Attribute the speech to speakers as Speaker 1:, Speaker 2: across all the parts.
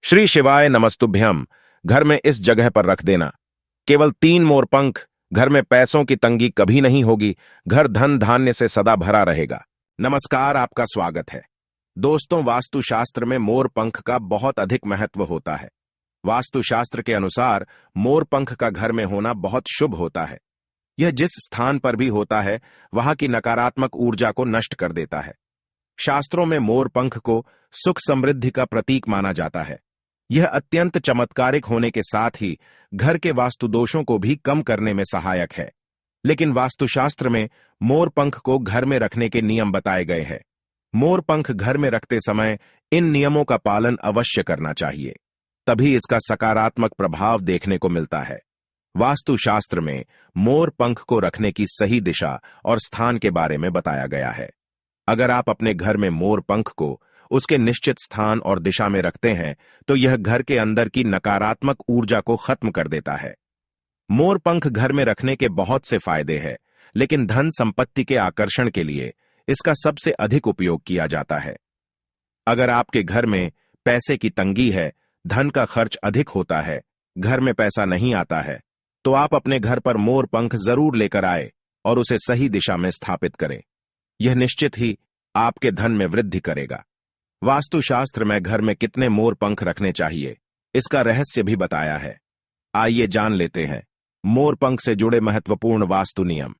Speaker 1: श्री शिवाय नमस्तुभ्यम। घर में इस जगह पर रख देना। केवल 3 मोरपंख। घर में पैसों की तंगी कभी नहीं होगी। घर धन धान्य से सदा भरा रहेगा। नमस्कार, आपका स्वागत है। दोस्तों, वास्तुशास्त्र में मोरपंख का बहुत अधिक महत्व होता है। वास्तुशास्त्र के अनुसार मोरपंख का घर में होना बहुत शुभ होता है। यह जिस स्थान पर भी होता है वहां की नकारात्मक ऊर्जा को नष्ट कर देता है। शास्त्रों में मोरपंख को सुख समृद्धि का प्रतीक माना जाता है। यह अत्यंत चमत्कारिक होने के साथ ही घर के वास्तु दोषों को भी कम करने में सहायक है। लेकिन वास्तुशास्त्र में मोरपंख को घर में रखने के नियम बताए गए हैं। मोरपंख घर में रखते समय इन नियमों का पालन अवश्य करना चाहिए, तभी इसका सकारात्मक प्रभाव देखने को मिलता है। वास्तुशास्त्र में मोरपंख को रखने की सही दिशा और स्थान के बारे में बताया गया है। अगर आप अपने घर में मोरपंख को उसके निश्चित स्थान और दिशा में रखते हैं तो यह घर के अंदर की नकारात्मक ऊर्जा को खत्म कर देता है। मोरपंख घर में रखने के बहुत से फायदे हैं, लेकिन धन संपत्ति के आकर्षण के लिए इसका सबसे अधिक उपयोग किया जाता है। अगर आपके घर में पैसे की तंगी है, धन का खर्च अधिक होता है, घर में पैसा नहीं आता है, तो आप अपने घर पर मोरपंख जरूर लेकर आए और उसे सही दिशा में स्थापित करें। यह निश्चित ही आपके धन में वृद्धि करेगा। वास्तुशास्त्र में घर में कितने मोरपंख रखने चाहिए, इसका रहस्य भी बताया है। आइए जान लेते हैं मोरपंख से जुड़े महत्वपूर्ण वास्तु नियम।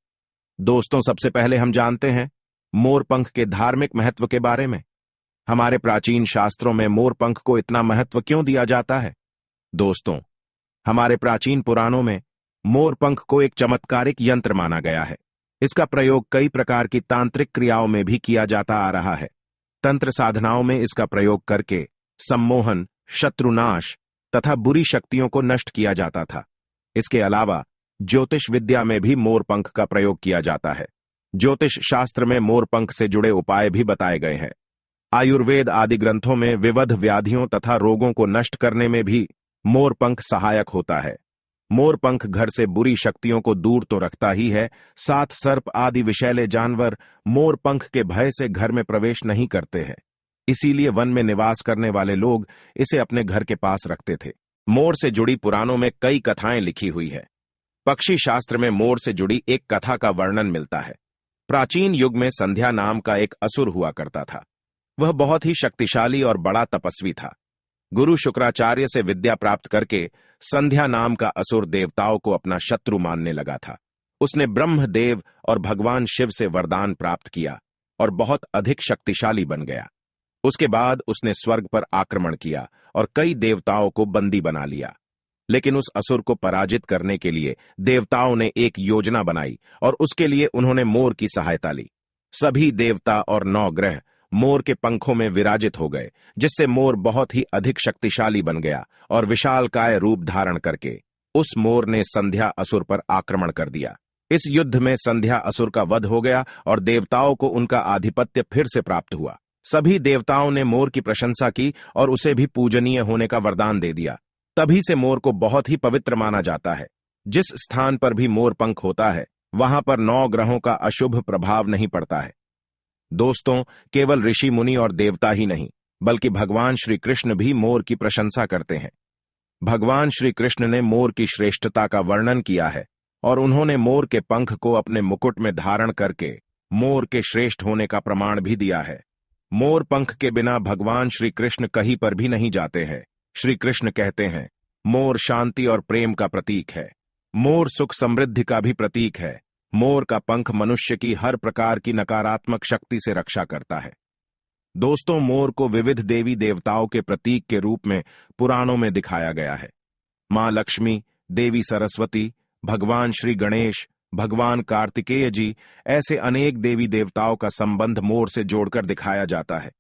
Speaker 1: दोस्तों, सबसे पहले हम जानते हैं मोरपंख के धार्मिक महत्व के बारे में। हमारे प्राचीन शास्त्रों में मोरपंख को इतना महत्व क्यों दिया जाता है? दोस्तों, हमारे प्राचीन पुराणों में मोरपंख को एक चमत्कारिक यंत्र माना गया है। इसका प्रयोग कई प्रकार की तांत्रिक क्रियाओं में भी किया जाता आ रहा है। तंत्र साधनाओं में इसका प्रयोग करके सम्मोहन, शत्रुनाश तथा बुरी शक्तियों को नष्ट किया जाता था। इसके अलावा ज्योतिष विद्या में भी मोरपंख का प्रयोग किया जाता है। ज्योतिष शास्त्र में मोरपंख से जुड़े उपाय भी बताए गए हैं। आयुर्वेद आदि ग्रंथों में विविध व्याधियों तथा रोगों को नष्ट करने में भी मोरपंख सहायक होता है। मोरपंख घर से बुरी शक्तियों को दूर तो रखता ही है, साथ सर्प आदि विषैले जानवर मोरपंख के भय से घर में प्रवेश नहीं करते हैं। इसीलिए वन में निवास करने वाले लोग इसे अपने घर के पास रखते थे। मोर से जुड़ी पुराणों में कई कथाएं लिखी हुई है। पक्षी शास्त्र में मोर से जुड़ी एक कथा का वर्णन मिलता है। प्राचीन युग में संध्या नाम का एक असुर हुआ करता था। वह बहुत ही शक्तिशाली और बड़ा तपस्वी था। गुरु शुक्राचार्य से विद्या प्राप्त करके संध्या नाम का असुर देवताओं को अपना शत्रु मानने लगा था। उसने ब्रह्मदेव और भगवान शिव से वरदान प्राप्त किया और बहुत अधिक शक्तिशाली बन गया। उसके बाद उसने स्वर्ग पर आक्रमण किया और कई देवताओं को बंदी बना लिया। लेकिन उस असुर को पराजित करने के लिए देवताओं ने एक योजना बनाई और उसके लिए उन्होंने मोर की सहायता ली। सभी देवता और 9 ग्रह मोर के पंखों में विराजित हो गए, जिससे मोर बहुत ही अधिक शक्तिशाली बन गया और विशालकाय रूप धारण करके उस मोर ने संध्या असुर पर आक्रमण कर दिया। इस युद्ध में संध्या असुर का वध हो गया और देवताओं को उनका आधिपत्य फिर से प्राप्त हुआ। सभी देवताओं ने मोर की प्रशंसा की और उसे भी पूजनीय होने का वरदान दे दिया। तभी से मोर को बहुत ही पवित्र माना जाता है। जिस स्थान पर भी मोर पंख होता है वहां पर 9 ग्रहों का अशुभ प्रभाव नहीं पड़ता है। दोस्तों, केवल ऋषि मुनि और देवता ही नहीं, बल्कि भगवान श्री कृष्ण भी मोर की प्रशंसा करते हैं। भगवान श्री कृष्ण ने मोर की श्रेष्ठता का वर्णन किया है और उन्होंने मोर के पंख को अपने मुकुट में धारण करके मोर के श्रेष्ठ होने का प्रमाण भी दिया है। मोर पंख के बिना भगवान श्री कृष्ण कहीं पर भी नहीं जाते हैं। श्री कृष्ण कहते हैं, मोर शांति और प्रेम का प्रतीक है। मोर सुख समृद्धि का भी प्रतीक है। मोर का पंख मनुष्य की हर प्रकार की नकारात्मक शक्ति से रक्षा करता है। दोस्तों, मोर को विविध देवी देवताओं के प्रतीक के रूप में पुराणों में दिखाया गया है। मां लक्ष्मी, देवी सरस्वती, भगवान श्री गणेश, भगवान कार्तिकेय जी, ऐसे अनेक देवी देवताओं का संबंध मोर से जोड़कर दिखाया जाता है।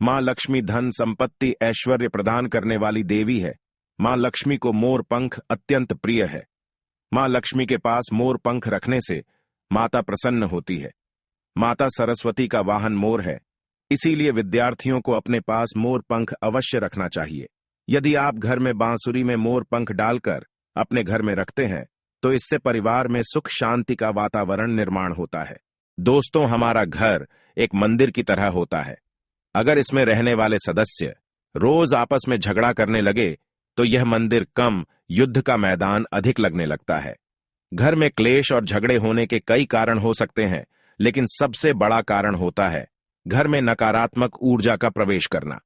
Speaker 1: मां लक्ष्मी धन संपत्ति ऐश्वर्य प्रदान करने वाली देवी है। मां लक्ष्मी को मोर पंख अत्यंत प्रिय है। मां लक्ष्मी के पास मोर पंख रखने से माता प्रसन्न होती है। माता सरस्वती का वाहन मोर है, इसीलिए विद्यार्थियों को अपने पास मोर पंख अवश्य रखना चाहिए। यदि आप घर में बांसुरी में मोर पंख डालकर अपने घर में रखते हैं तो इससे परिवार में सुख शांति का वातावरण निर्माण होता है। दोस्तों, हमारा घर एक मंदिर की तरह होता है। अगर इसमें रहने वाले सदस्य रोज आपस में झगड़ा करने लगे तो यह मंदिर कम, युद्ध का मैदान अधिक लगने लगता है। घर में क्लेश और झगड़े होने के कई कारण हो सकते हैं, लेकिन सबसे बड़ा कारण होता है घर में नकारात्मक ऊर्जा का प्रवेश करना।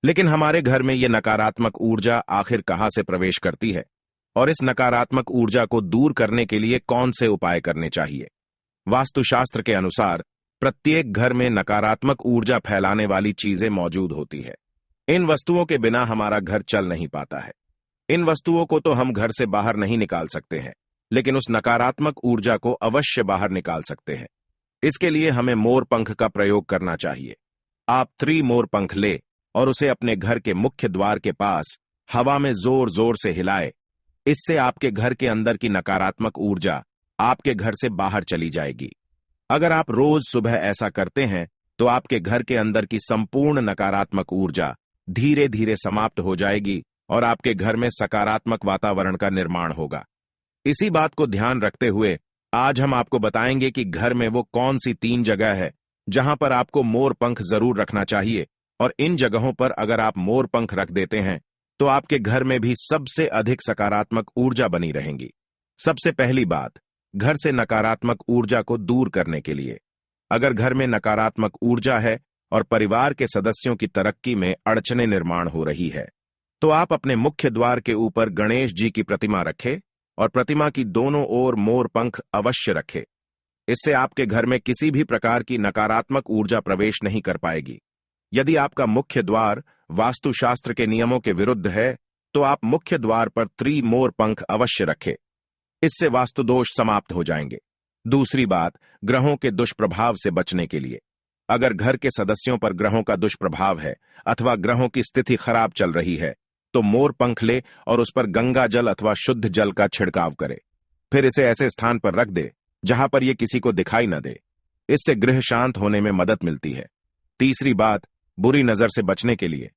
Speaker 1: लेकिन हमारे घर में यह नकारात्मक ऊर्जा आखिर कहां से प्रवेश करती है और इस नकारात्मक ऊर्जा को दूर करने के लिए कौन से उपाय करने चाहिए? वास्तुशास्त्र के अनुसार प्रत्येक घर में नकारात्मक ऊर्जा फैलाने वाली चीजें मौजूद होती है। इन वस्तुओं के बिना हमारा घर चल नहीं पाता है। इन वस्तुओं को तो हम घर से बाहर नहीं निकाल सकते हैं, लेकिन उस नकारात्मक ऊर्जा को अवश्य बाहर निकाल सकते हैं। इसके लिए हमें मोर पंख का प्रयोग करना चाहिए। आप मोर पंख ले और उसे अपने घर के मुख्य द्वार के पास हवा में जोर जोर से हिलाए। इससे आपके घर के अंदर की नकारात्मक ऊर्जा आपके घर से बाहर चली जाएगी। अगर आप रोज सुबह ऐसा करते हैं तो आपके घर के अंदर की संपूर्ण नकारात्मक ऊर्जा धीरे धीरे समाप्त हो जाएगी और आपके घर में सकारात्मक वातावरण का निर्माण होगा। इसी बात को ध्यान रखते हुए आज हम आपको बताएंगे कि घर में वो कौन सी 3 जगह है जहां पर आपको मोर पंख जरूर रखना चाहिए, और इन जगहों पर अगर आप मोर पंख रख देते हैं तो आपके घर में भी सबसे अधिक सकारात्मक ऊर्जा बनी रहेंगी। सबसे पहली बात, घर से नकारात्मक ऊर्जा को दूर करने के लिए अगर घर में नकारात्मक ऊर्जा है और परिवार के सदस्यों की तरक्की में अड़चने निर्माण हो रही है, तो आप अपने मुख्य द्वार के ऊपर गणेश जी की प्रतिमा रखें और प्रतिमा की दोनों ओर मोर पंख अवश्य रखें। इससे आपके घर में किसी भी प्रकार की नकारात्मक ऊर्जा प्रवेश नहीं कर पाएगी। यदि आपका मुख्य द्वार वास्तुशास्त्र के नियमों के विरुद्ध है तो आप मुख्य द्वार पर मोर पंख अवश्य रखें। इससे वास्तु दोष समाप्त हो जाएंगे। दूसरी बात, ग्रहों के दुष्प्रभाव से बचने के लिए अगर घर के सदस्यों पर ग्रहों का दुष्प्रभाव है अथवा ग्रहों की स्थिति खराब चल रही है तो मोर पंख ले और उस पर गंगा जल अथवा शुद्ध जल का छिड़काव करे। फिर इसे ऐसे स्थान पर रख दे जहां पर यह किसी को दिखाई न दे। इससे गृह शांत होने में मदद मिलती है। तीसरी बात, बुरी नजर से बचने के लिए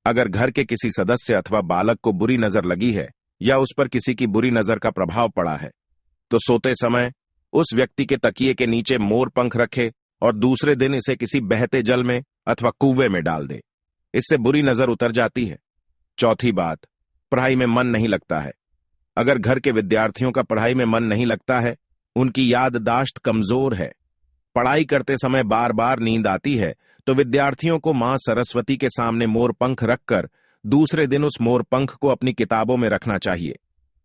Speaker 1: अगर घर के किसी सदस्य अथवा बालक को बुरी नजर लगी है या उस पर किसी की बुरी नजर का प्रभाव पड़ा है तो सोते समय उस व्यक्ति के तकिए के नीचे मोर पंख रखे और दूसरे दिन इसे किसी बहते जल में अथवा कुएं में डाल दे। इससे बुरी नजर उतर जाती है। चौथी बात, पढ़ाई में मन नहीं लगता है। अगर घर के विद्यार्थियों का पढ़ाई में मन नहीं लगता है, उनकी याददाश्त कमजोर है, पढ़ाई करते समय बार बार नींद आती है, तो विद्यार्थियों को मां सरस्वती के सामने मोर पंख रखकर दूसरे दिन उस मोर पंख को अपनी किताबों में रखना चाहिए।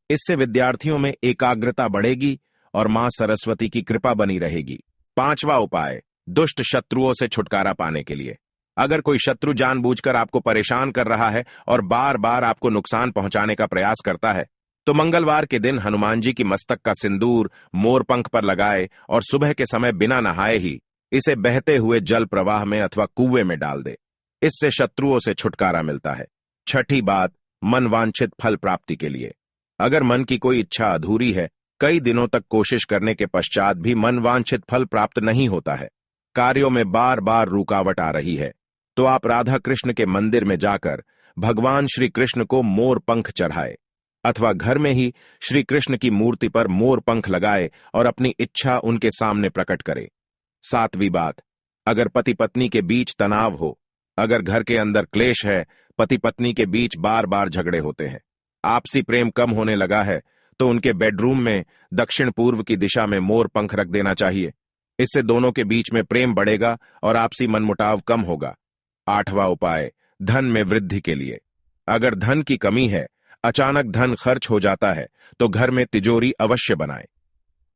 Speaker 1: इससे विद्यार्थियों में एकाग्रता बढ़ेगी और मां सरस्वती की कृपा बनी रहेगी। 5वां उपाय, दुष्ट शत्रुओं से छुटकारा पाने के लिए अगर कोई शत्रु जानबूझकर आपको परेशान कर रहा है और बार बार आपको नुकसान पहुंचाने का प्रयास करता है तो मंगलवार के दिन हनुमान जी की मस्तक का सिंदूर मोर पंख पर लगाए और सुबह के समय बिना नहाए ही इसे बहते हुए जल प्रवाह में अथवा कुएं में डाल दे। इससे शत्रुओं से छुटकारा मिलता है। छठी बात, मन वांछित फल प्राप्ति के लिए अगर मन की कोई इच्छा अधूरी है, कई दिनों तक कोशिश करने के पश्चात भी मन वांछित फल प्राप्त नहीं होता है, कार्यों में बार बार रुकावट आ रही है, तो आप राधा कृष्ण के मंदिर में जाकर भगवान श्री कृष्ण को मोर पंख चढ़ाए अथवा घर में ही श्री कृष्ण की मूर्ति पर मोर पंख लगाए और अपनी इच्छा उनके सामने प्रकट करे। 7वीं बात, अगर पति पत्नी के बीच तनाव हो, अगर घर के अंदर क्लेश है, पति पत्नी के बीच बार बार झगड़े होते हैं, आपसी प्रेम कम होने लगा है, तो उनके बेडरूम में दक्षिण पूर्व की दिशा में मोर पंख रख देना चाहिए। इससे दोनों के बीच में प्रेम बढ़ेगा और आपसी मनमुटाव कम होगा। 8वां उपाय, धन में वृद्धि के लिए अगर धन की कमी है, अचानक धन खर्च हो जाता है, तो घर में तिजोरी अवश्य बनाएं।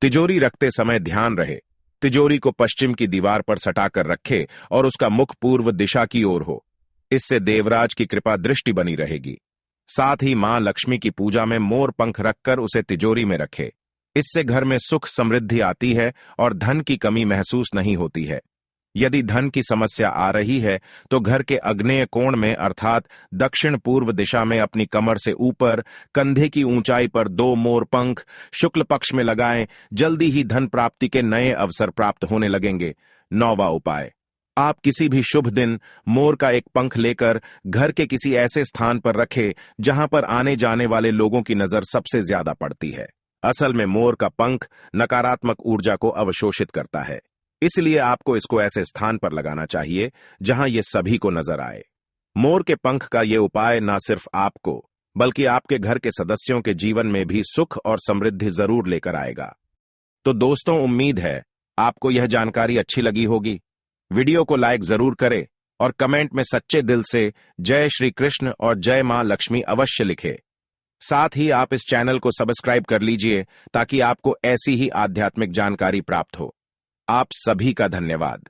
Speaker 1: तिजोरी रखते समय ध्यान रहे तिजोरी को पश्चिम की दीवार पर सटाकर रखे और उसका मुख पूर्व दिशा की ओर हो। इससे देवराज की कृपा दृष्टि बनी रहेगी। साथ ही मां लक्ष्मी की पूजा में मोर पंख रखकर उसे तिजोरी में रखे। इससे घर में सुख समृद्धि आती है और धन की कमी महसूस नहीं होती है। यदि धन की समस्या आ रही है तो घर के आग्नेय कोण में अर्थात दक्षिण पूर्व दिशा में अपनी कमर से ऊपर कंधे की ऊंचाई पर 2 मोर पंख शुक्ल पक्ष में लगाएं। जल्दी ही धन प्राप्ति के नए अवसर प्राप्त होने लगेंगे। 9वां उपाय, आप किसी भी शुभ दिन मोर का एक पंख लेकर घर के किसी ऐसे स्थान पर रखें जहां पर आने जाने वाले लोगों की नजर सबसे ज्यादा पड़ती है। असल में मोर का पंख नकारात्मक ऊर्जा को अवशोषित करता है, इसलिए आपको इसको ऐसे स्थान पर लगाना चाहिए जहां ये सभी को नजर आए। मोर के पंख का ये उपाय न सिर्फ आपको बल्कि आपके घर के सदस्यों के जीवन में भी सुख और समृद्धि जरूर लेकर आएगा। तो दोस्तों, उम्मीद है आपको यह जानकारी अच्छी लगी होगी। वीडियो को लाइक जरूर करें और कमेंट में सच्चे दिल से जय श्री कृष्ण और जय मां लक्ष्मी अवश्य लिखे। साथ ही आप इस चैनल को सब्सक्राइब कर लीजिए ताकि आपको ऐसी ही आध्यात्मिक जानकारी प्राप्त हो। आप सभी का धन्यवाद।